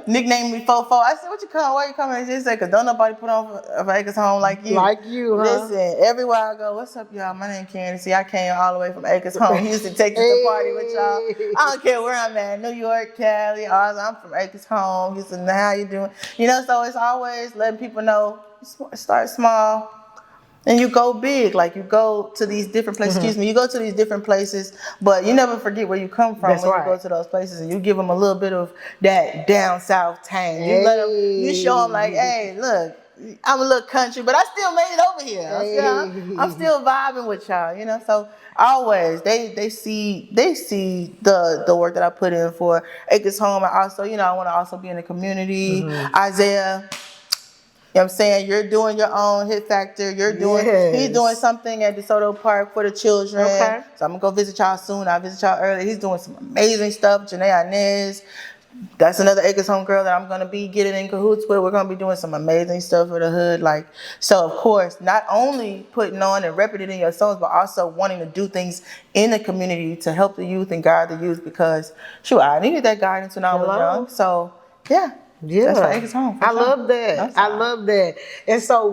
nicknamed me Fofo. I said, what you call? Why you coming? She said, because don't nobody put on for Acres Home like you. Like you, huh? Listen, everywhere I go, what's up, y'all? My name Canda'ce. I came all the way from Acres Home, Houston, Texas to party with y'all. I don't care where I'm at, New York, Cali, I'm from Acres Home, Houston. How you doing? So it's always letting people know, start small. And you go big, like you go to these different places. You go to these different places, but you never forget where you come from you go to those places, and you give them a little bit of that down south tang. You let them, you show them like, hey, look, I'm a little country, but I still made it over here. I'm still vibing with y'all, So always they see the work that I put in for Acres Home. I also, I want to also be in the community. Isaiah. You know what I'm saying? You're doing your own hit factor. He's doing something at DeSoto Park for the children. Okay. So I'm going to go visit y'all soon. I'll visit y'all early. He's doing some amazing stuff. Janae Inez. That's another Acres Home girl that I'm going to be getting in cahoots with. We're going to be doing some amazing stuff for the hood. So of course, not only putting on and repping it in your songs, but also wanting to do things in the community to help the youth and guide the youth because, I needed that guidance when I was young. So, yeah. Yeah, that's Acres Home. I love that. I love that. And so,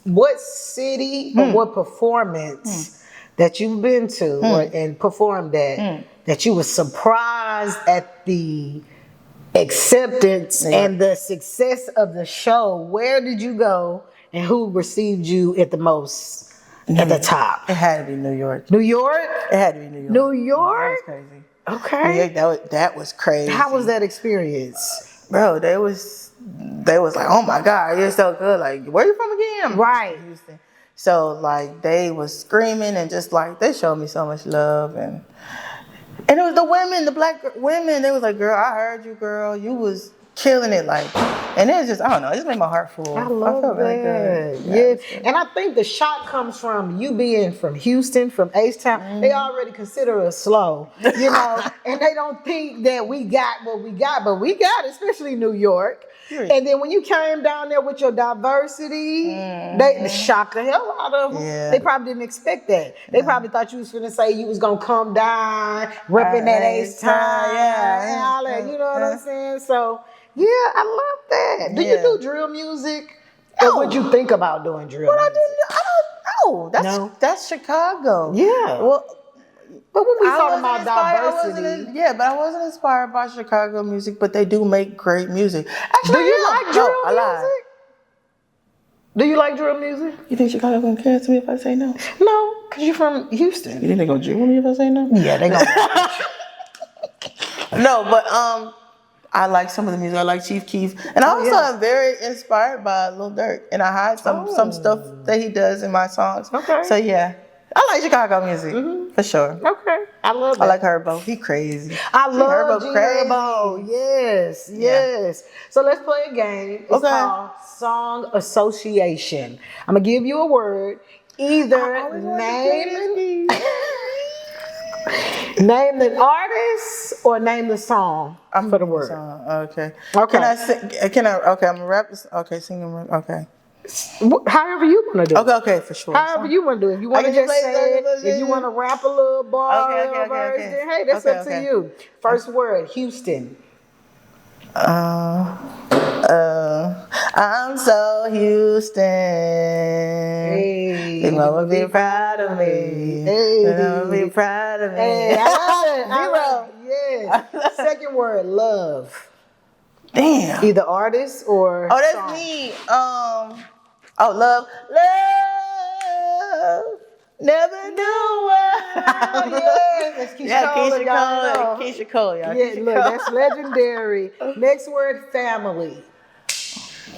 what city or what performance that you've been to and performed at that you were surprised at the acceptance and the success of the show? Where did you go, and who received you at the most at the top? It had to be New York. New York? It had to be New York. New York? That was crazy. Okay. New York, that was crazy. How was that experience? Bro, they was like, oh my God, you're so good. Like, where you from again? Right. Houston. So they was screaming and just they showed me so much love and it was the women, the black women. They was like, girl, I heard you, girl. You was killing it, and it just, I don't know, it just made my heart full. I love that. Really good. Yeah. And I think the shock comes from you being from Houston, from H-Town. They already consider us slow, and they don't think that we got what we got, but we got it, especially New York. And then when you came down there with your diversity, they shocked the hell out of them. Yeah. They probably didn't expect that. They probably thought you was finna say you was gonna come down, repping that H-Town, and all that, you know what I'm saying? So, yeah, I love that. Do you do drill music? Or would you think about doing drill music? I don't know. That's Chicago. Yeah. Well, but when we talking about diversity, but I wasn't inspired by Chicago music. But they do make great music. Actually, do you like drill music? Do you like drill music? You think Chicago gonna care to me if I say no? No, because you're from Houston. You think they gonna drill me if I say no? Yeah, they gonna. No, but I like some of the music. I like Chief Keef, and I also am very inspired by Lil Durk, and I hide some stuff that he does in my songs. Okay. So yeah, I like Chicago music for sure. Okay, I love that. I like Herbo. He crazy. I love Herbo. Yes, yes. So let's play a game. It's called Song Association. I'm gonna give you a word. Either name the artist or name the song for the word. Okay. Okay. Can I? Okay, I'm gonna rap this. Okay, sing. Okay. However you want to do it. Okay, for sure. However you want to do it. If you want to just say it, if you want to rap a little bar, then hey, that's up to you. First word, Houston. I'm so Houston. Hey. They mama be proud of me. Hey. They mama be proud of me. Hey, I love it. Yes. Second word, love. Damn. Either artist or that's song. me. Love. Never knew what. Yes, that's Keisha Cole. Keisha Cole, y'all. Yeah, Keisha look, Cole. that's legendary. Next word, family.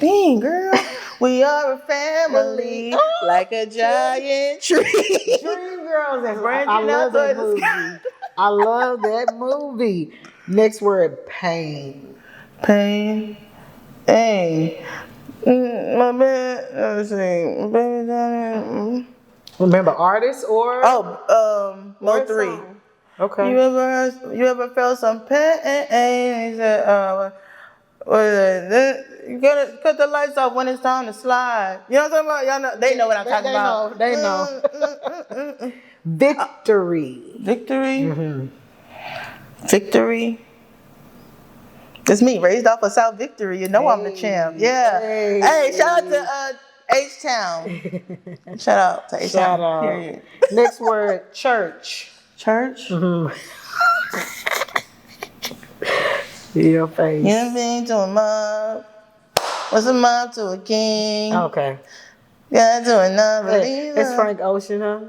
Dang, girl. We are a family, like a giant tree. Dream Girls. I Branching love out that towards the sky. movie. I love that movie. Next word, pain. Pain. Hey. My man. Let's see. Baby down there. Remember artists or Mo or 3. song? Okay. You ever felt some pain? He said, what is it? You gotta cut the lights off when it's time to slide. You know what I'm talking about? Y'all know, they know what I'm talking about. They know. Victory. Victory. Mm-hmm. Victory. It's me, raised off of South Victory. You know I'm the champ. Yeah. Hey, shout out to H-Town. Shout out to H-Town. Shout out. Period. Next word, church. Church. Mm-hmm. Your face. You know what I mean? To a mob. What's a mob to a king? Okay. Yeah, to a non-believer. Hey, it's Frank Ocean, huh?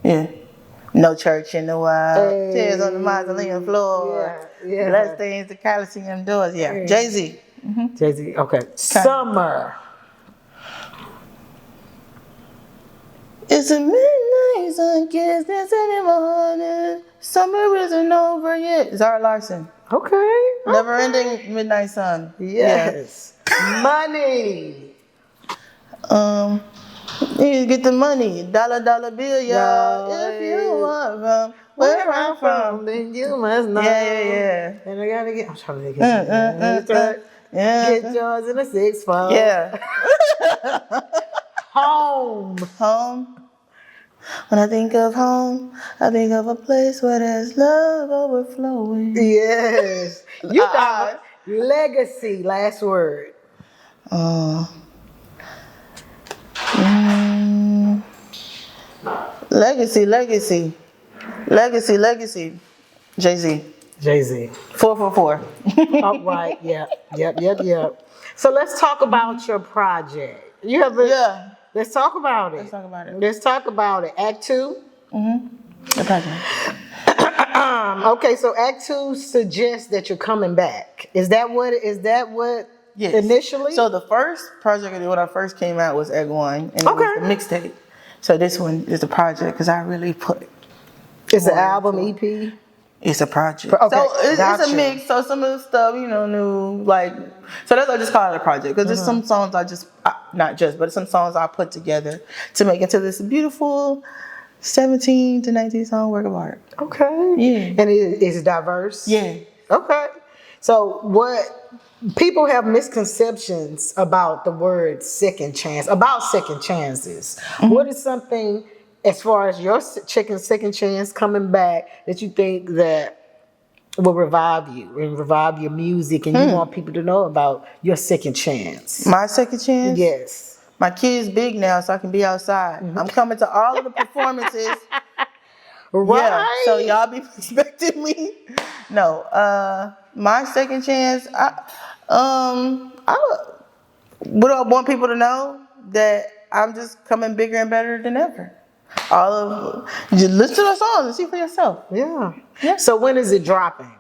Yeah. No church in the wild. Hey. Tears on the mausoleum floor. Yeah. Blood stains the Coliseum doors. Yeah. Hey. Jay-Z. Jay-Z. Okay. Summer. It's a midnight sun kiss that's in my heart. Summer isn't over yet. Zara Larson. Okay. Never ending midnight sun. Yes. Money. Yeah. You get the money. Dollar bill, y'all. Yo, If you are from where I'm from. then you must know. Yeah. And I gotta get. I'm trying to get. Yeah. Get yours in a 6-4. Yeah. Home. Home. When I think of home, I think of a place where there's love overflowing. Yes. You got legacy. Last word. Legacy. Jay-Z. Jay-Z. 444. All right. Yep. So let's talk about your project. You have a. Yeah. Let's talk about it. Let's talk about it. Act 2. The project. Okay, so Act 2 suggests that you're coming back. Is that what? Yes. Initially? So the first project I did when I first came out was Egg One, and it was the mixtape. So this one is the project because I really put. It's an album, EP. It's a project. Okay, so it's a mix. So some of the stuff, new, like, so that's why I just call it a project because there's some songs but some songs I put together to make into this beautiful 17 to 19 song work of art. Okay. Yeah. And it's diverse. Yeah. Okay. So what people have misconceptions about the word second chance, about second chances. What is something as far as your second chance coming back that you think that will revive you and revive your music and you want people to know about your second chance? My second chance? Yes. My kid's big now, so I can be outside. I'm coming to all of the performances. Right. Yeah, so y'all be expecting me. No, my second chance, I want people to know that I'm just coming bigger and better than ever. Just listen to the songs and see for yourself. Yeah. So when is it dropping?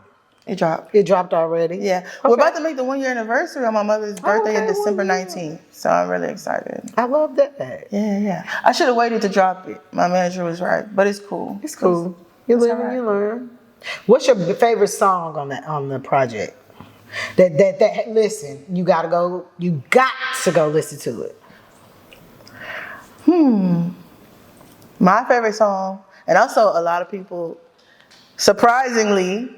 It dropped. It dropped already? Yeah. Okay. We're about to make the 1 year anniversary on my mother's birthday in December 19th. So I'm really excited. I love that. Yeah. I should have waited to drop it. My manager was right, but it's cool. It's cool. You live and you learn. What's your favorite song on the project? That listen, you got to go listen to it. My favorite song, and also a lot of people surprisingly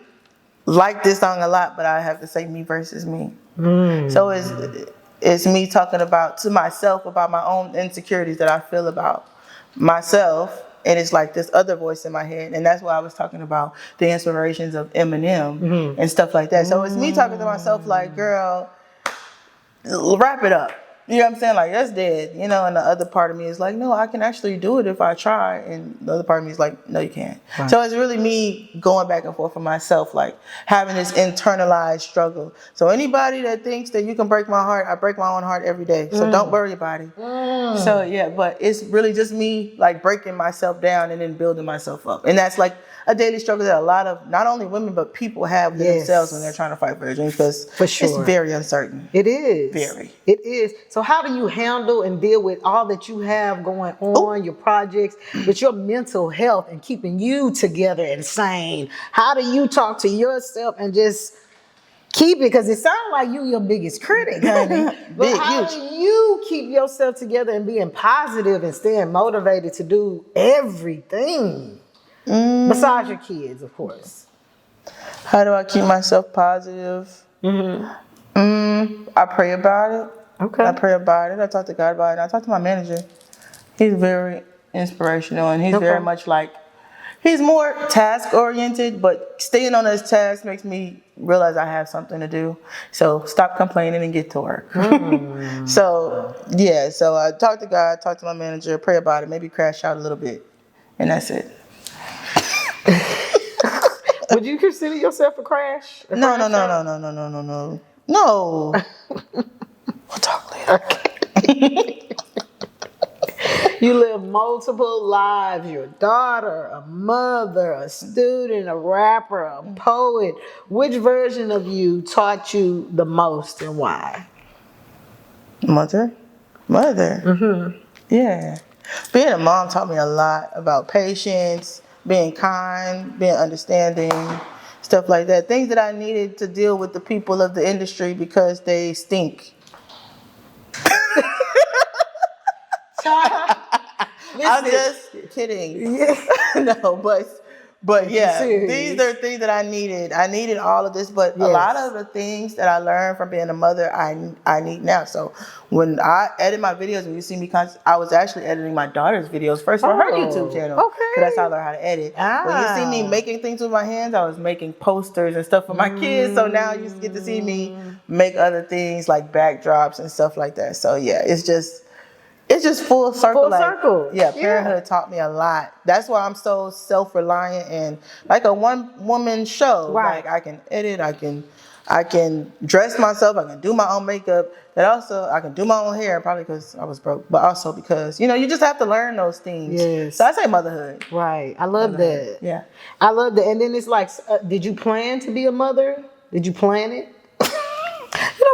like this song a lot, but I have to say Me Versus Me. So it's me talking to myself about my own insecurities that I feel about myself, and it's like this other voice in my head, and that's why I was talking about the inspirations of Eminem and stuff like that. So it's me talking to myself like, girl, wrap it up. You know what I'm saying? Like, that's dead. You know, and the other part of me is like, no, I can actually do it if I try. And the other part of me is like, no, you can't. Right. So it's really me going back and forth for myself, like having this internalized struggle. So anybody that thinks that you can break my heart, I break my own heart every day. So don't worry about it. So yeah, but it's really just me like breaking myself down and then building myself up. And that's like a daily struggle that a lot of not only women but people have with themselves when they're trying to fight for their dreams, because it's very uncertain. It is. Very. It is. So how do you handle and deal with all that you have going on, your projects, with your mental health and keeping you together and sane? How do you talk to yourself and just keep it? Because it sounds like you your biggest critic, honey. But how do you keep yourself together and being positive and staying motivated to do everything? Besides your kids, of course. How do I keep myself positive? I pray about it. Okay. I pray about it. I talk to God about it. I talk to my manager. He's very inspirational, and he's very much like, he's more task oriented, but staying on his task makes me realize I have something to do. So stop complaining and get to work. So yeah, so I talk to God, talk to my manager, pray about it, maybe crash out a little bit, and that's it. Would you consider yourself a crash? No. No. We'll talk later. Okay. You live multiple lives. You're a daughter, a mother, a student, a rapper, a poet. Which version of you taught you the most and why? Mother. Yeah. Being a mom taught me a lot about patience, being kind, being understanding, stuff like that. Things that I needed to deal with the people of the industry because they stink. I'm just kidding. No, but yeah, these are things that I needed. I needed all of this, but a lot of the things that I learned from being a mother, I need now. So when I edit my videos, when you see me, I was actually editing my daughter's videos first for her YouTube channel. Okay. So that's how I learned how to edit. When you see me making things with my hands, I was making posters and stuff for my kids. So now you get to see me make other things like backdrops and stuff like that. So yeah, it's just full circle. Full circle. Yeah, parenthood taught me a lot. That's why I'm so self-reliant and like a one-woman show. Right. Like I can edit, I can dress myself, I can do my own makeup. That also, I can do my own hair, probably because I was broke, but also because, you just have to learn those things. Yes. So I say motherhood. Right. I love that. Yeah. I love that. And then it's like, did you plan to be a mother? Did you plan it?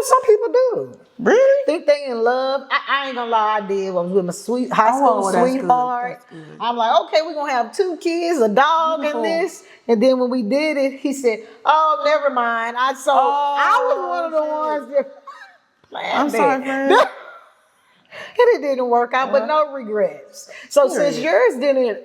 Some people do. Really? Think they in love. I ain't gonna lie, I did. I was with my high school sweetheart. That's good. I'm like, okay, we're gonna have 2 kids, a dog, and this. And then when we did it, he said, "Oh, never mind." I was one of the ones that planned I'm sorry, friend. And it didn't work out, but no regrets. So since yours didn't,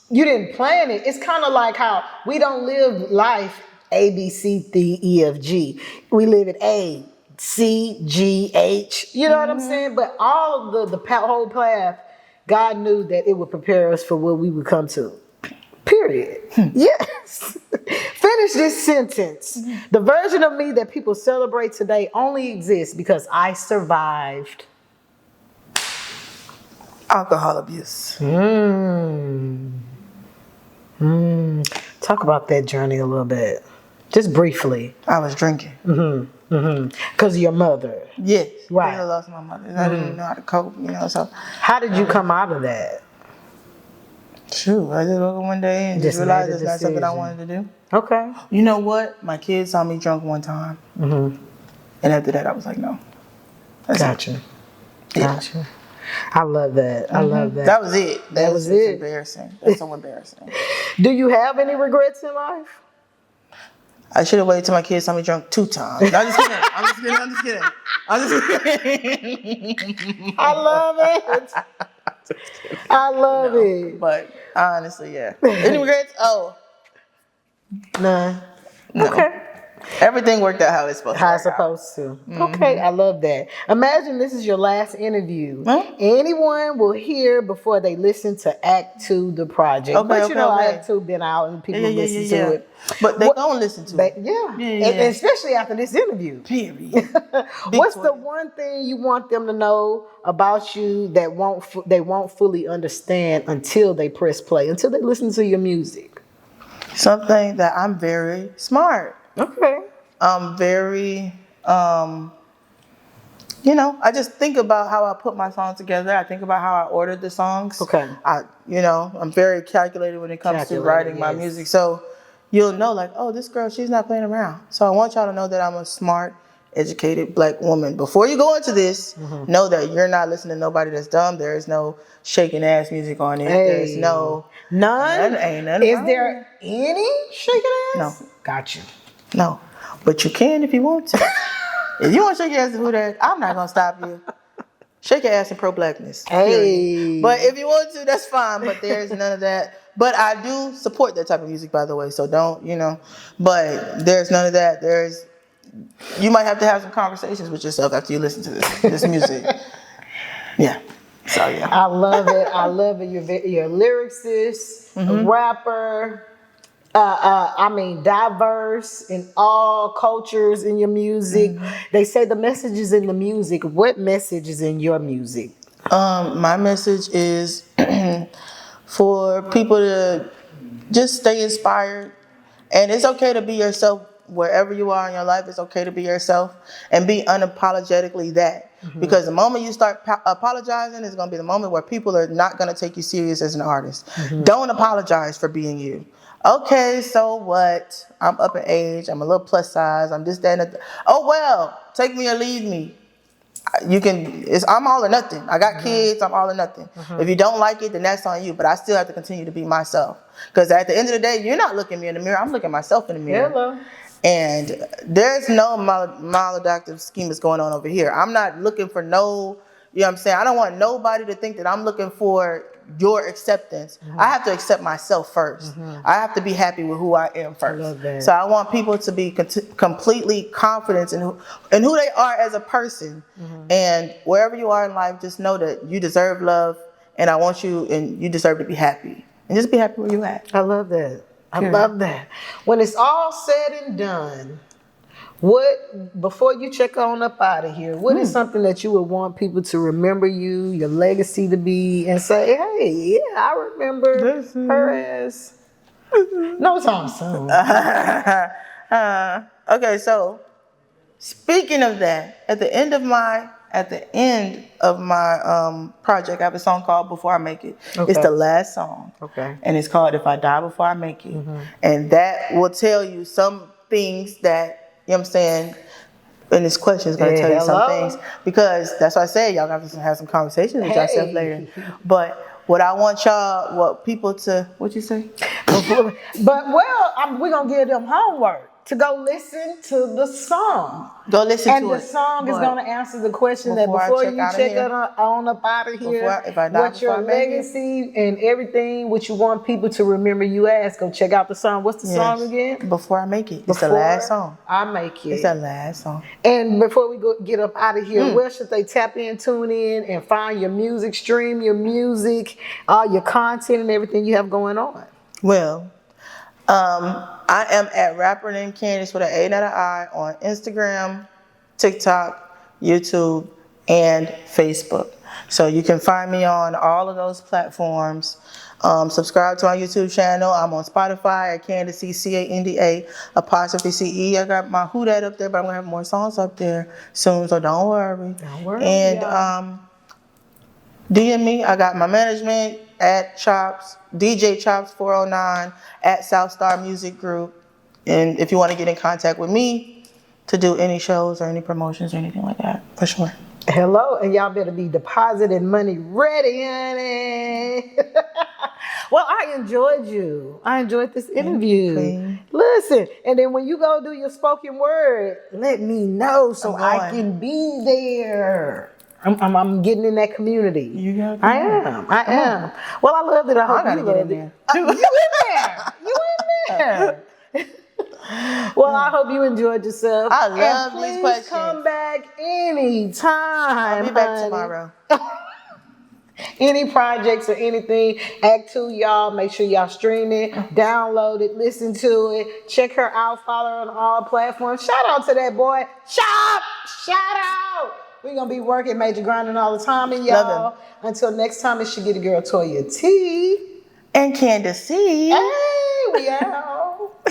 you didn't plan it. It's kind of like how we don't live life A, B, C, D, E, F, G. We live at A, C, G, H. You know what I'm saying? But all of the whole path, God knew that it would prepare us for what we would come to. Period. Yes. Finish this sentence. The version of me that people celebrate today only exists because I survived alcohol abuse. Talk about that journey a little bit. Just briefly. I was drinking. Because of your mother. Yes. Right. I lost my mother. I didn't know how to cope, so. How did you come out of that? Shoot, I just woke up one day and just realized it's not something I wanted to do. Okay. You know what? My kids saw me drunk one time. And after that, I was like, no. Gotcha. Gotcha. I love that. I love that. That was it. That was it. Embarrassing. That's so embarrassing. Do you have any regrets in life? I should have waited till my kids saw me drunk 2 times. No, I'm just kidding. I love it. I love it. But honestly, yeah. Any regrets? Oh. None. No. Okay. Everything worked out how it's supposed to. How it's supposed to. Okay, I love that. Imagine this is your last interview. Anyone will hear before they listen to Act 2, the project. But Act 2 been out and people listen to it. But they gonna listen to it. And especially after this interview. Period. What's the one thing you want them to know about you that they won't fully understand until they press play, until they listen to your music? Something that I'm very smart. Okay. I'm very, I just think about how I put my songs together. I think about how I ordered the songs. Okay. I'm very calculated when it comes to writing my music. So you'll know like, oh, this girl, she's not playing around. So I want y'all to know that I'm a smart, educated Black woman. Before you go into this, know that you're not listening to nobody that's dumb. There is no shaking ass music on it. There's none. Ain't none. Is there any shaking ass? No. Got you. No. But you can if you want to. If you want to shake your ass to who that, I'm not going to stop you. Shake your ass in pro-Blackness. Hey. But if you want to, that's fine. But there's none of that. But I do support that type of music, by the way. So don't, But there's none of that. You might have to have some conversations with yourself after you listen to this music. Yeah. So, yeah. I love it. I love it. You're a lyricist, a rapper. Diverse in all cultures in your music. They say the message is in the music. What message is in your music? My message is for people to just stay inspired. And it's okay to be yourself wherever you are in your life. It's okay to be yourself and be unapologetically that. Because the moment you start apologizing is going to be the moment where people are not going to take you serious as an artist. Don't apologize for being you. Okay, so what? I'm up in age. I'm a little plus size. I'm just that. Oh well, take me or leave me. I'm all or nothing. I got kids. I'm all or nothing. If you don't like it, then that's on you. But I still have to continue to be myself. Because at the end of the day, you're not looking me in the mirror. I'm looking myself in the mirror. Hello. And there's no maladaptive schemas going on over here. I'm not looking for you know what I'm saying? I don't want nobody to think that I'm looking for your acceptance. I have to accept myself first. I have to be happy with who I am first. I love that. So I want people to be completely confident in who they are as a person. And wherever you are in life, just know that you deserve love, and you deserve to be happy. And just be happy where you at. I love that. I love that. When it's all said and done, before you check on up out of here, what is something that you would want people to remember your legacy to be, and say, hey, yeah, I remember her as no time soon. Okay, so speaking of that, at the end of my project, I have a song called Before I Make It. Okay. It's the last song. Okay. And it's called If I Die Before I Make It. And that will tell you some things that, you know what I'm saying, and this question is going to tell you some things. Because that's why I say y'all have to have some conversations with yourself later. But what I want people to, what you say? But we're going to give them homework to go listen to the song. Go listen to it. And the song is going to answer the question that before you check on up out of here, what's your legacy and everything, what you want people to remember you as, go check out the song. What's the song again? Before I Make It. It's the last song. I Make It. It's the last song. And before we get up out of here, where should they tap in, tune in, and find your music, stream your music, all your content and everything you have going on? Well, I am at rapper named Canda'ce with an A, not an I, on Instagram, TikTok, YouTube, and Facebook. So you can find me on all of those platforms. Subscribe to my YouTube channel. I'm on Spotify at Canda'ce, CANDA''CE. I got my Who Dat up there, but I'm going to have more songs up there soon, so don't worry. Don't worry. And DM me. I got my management at Chops, DJ Chops 409 at South Star Music Group. And if you want to get in contact with me to do any shows or any promotions or anything like that, for sure. Hello, and y'all better be depositing money ready, honey. Well, I enjoyed you. I enjoyed this interview. Listen, and then when you go do your spoken word, let me know so I can be there. I'm getting in that community. You got I am. Well, I love it. I hope you love it. You in there. You in there. Well, I hope you enjoyed yourself. I love and these questions. Please come back anytime. I'll be back honey. tomorrow. Any projects or anything, Act 2, y'all, make sure y'all stream it, download it, listen to it, check her out, follow her on all platforms. Shout out to that boy. Shout out. We're going to be working major grinding all the time, and y'all, until next time, it's your Get a Girl Toya T. And Canda'ce. Hey, we out.